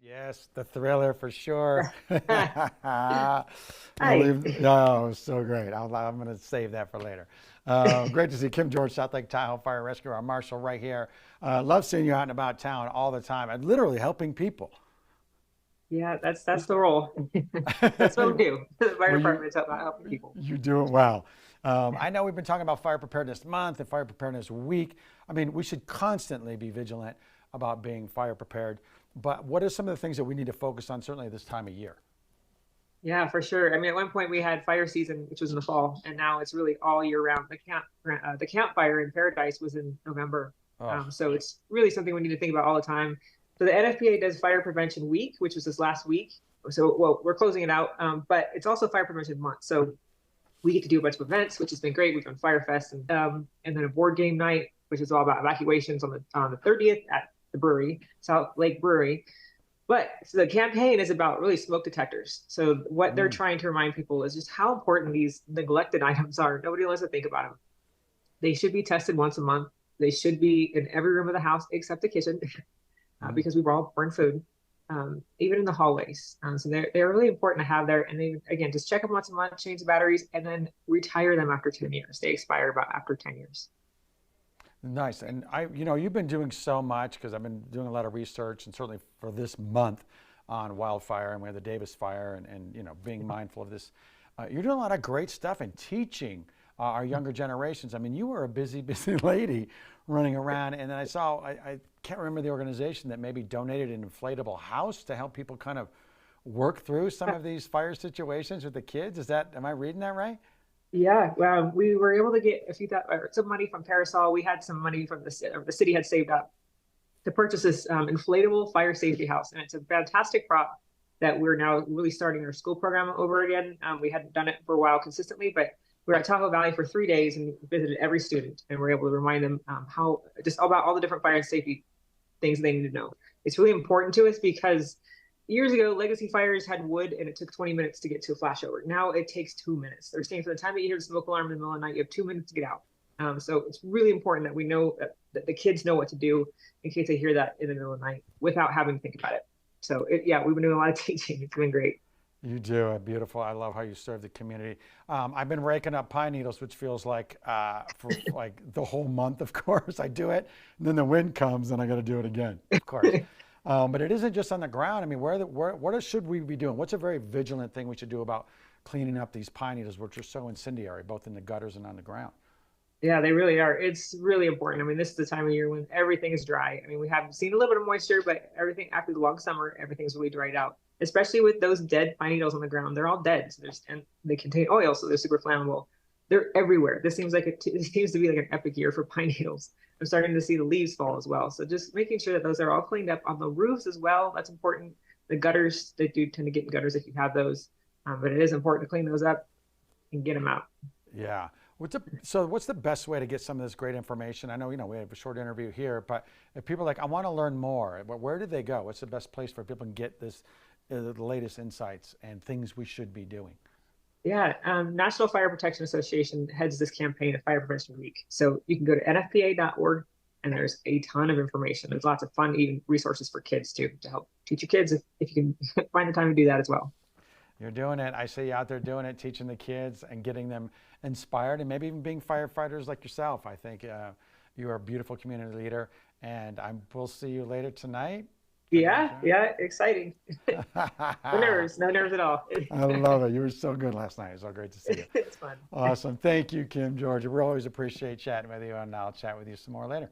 Yes, the thriller for sure. I'll Hi. leave. Oh, so great. I'm going to save that for later. Great to see Kim George, South Lake Tahoe Fire Rescue, our marshal right here. Love seeing you out and about town all the time and literally helping people. Yeah, that's the role. That's what we do. The fire Well, you department is about helping people. you do it well. I know we've been talking about Fire Preparedness Month and Fire Preparedness Week. I mean, we should constantly be vigilant about being fire prepared. But what are some of the things that we need to focus on, certainly this time of year? Yeah, for sure. I mean, at one point we had fire season, which was in the fall, and now it's really all year round. The campfire in Paradise was in November, Oh, so it's really something we need to think about all the time. So the NFPA does Fire Prevention Week, which was this last week. So, well, we're closing it out, but it's also Fire Prevention Month. So we get to do a bunch of events, which has been great. We've done Fire Fest and then a board game night, which is all about evacuations on the 30th at the brewery, South Lake Brewery. But so the campaign is about really smoke detectors. So what they're mm, trying to remind people is just how important these neglected items are. Nobody wants to think about them. They should be tested once a month. They should be in every room of the house except the kitchen, mm. because we all burn food, even in the hallways. So they're really important to have there. And they again just check them once a month, change the batteries, and then retire them after 10 years. They expire about after 10 years. Nice. And you've been doing so much because I've been doing a lot of research and certainly for this month on wildfire and we have the Davis fire and being mindful of this. You're doing a lot of great stuff and teaching our younger generations. I mean, you were a busy, busy lady running around. And then I can't remember the organization that maybe donated an inflatable house to help people kind of work through some of these fire situations with the kids. Am I reading that right? Yeah, well, we were able to get some money from Parasol. We had some money from the city had saved up to purchase this inflatable fire safety house, and it's a fantastic prop that we're now really starting our school program over again. We hadn't done it for a while consistently, but we were at Tahoe Valley for 3 days and visited every student, and we're able to remind them how just about all the different fire and safety things they need to know. It's really important to us because years ago, legacy fires had wood and it took 20 minutes to get to a flashover. Now it takes 2 minutes. They're saying from the time that you hear the smoke alarm in the middle of the night, you have 2 minutes to get out. So it's really important that we know that the kids know what to do in case they hear that in the middle of the night without having to think about it. So yeah, we've been doing a lot of teaching. It's been great. You do it beautiful. I love how you serve the community. I've been raking up pine needles, which feels like for like the whole month. Of course, I do it, and then the wind comes, and I got to do it again. Of course, but it isn't just on the ground. I mean, what should we be doing? What's a very vigilant thing we should do about cleaning up these pine needles, which are so incendiary, both in the gutters and on the ground? Yeah, they really are. It's really important. I mean, this is the time of year when everything is dry. I mean, we have seen a little bit of moisture, but everything after the long summer, everything's really dried out. Especially with those dead pine needles on the ground, they're all dead. So and they contain oil, so they're super flammable. They're everywhere. This seems like it seems to be like an epic year for pine needles. I'm starting to see the leaves fall as well. So just making sure that those are all cleaned up on the roofs as well. That's important. The gutters, they do tend to get in gutters if you have those, but it is important to clean those up and get them out. Yeah. What's the best way to get some of this great information? I know, we have a short interview here, but if people are like, I want to learn more, where do they go? What's the best place for people to get the latest insights and things we should be doing? Yeah, National Fire Protection Association heads this campaign of Fire Prevention Week. So you can go to nfpa.org and there's a ton of information. There's lots of fun, even resources for kids too, to help teach your kids if you can find the time to do that as well. You're doing it. I see you out there doing it, teaching the kids and getting them inspired and maybe even being firefighters like yourself. I think you are a beautiful community leader and we'll see you later tonight. Is that what Yeah, yeah, exciting. No you're nerves, no nerves at all. I love it. You were so good last night. It was so great to see you. It's fun. Awesome. Thank you, Kim George. We always appreciate chatting with you, and I'll chat with you some more later.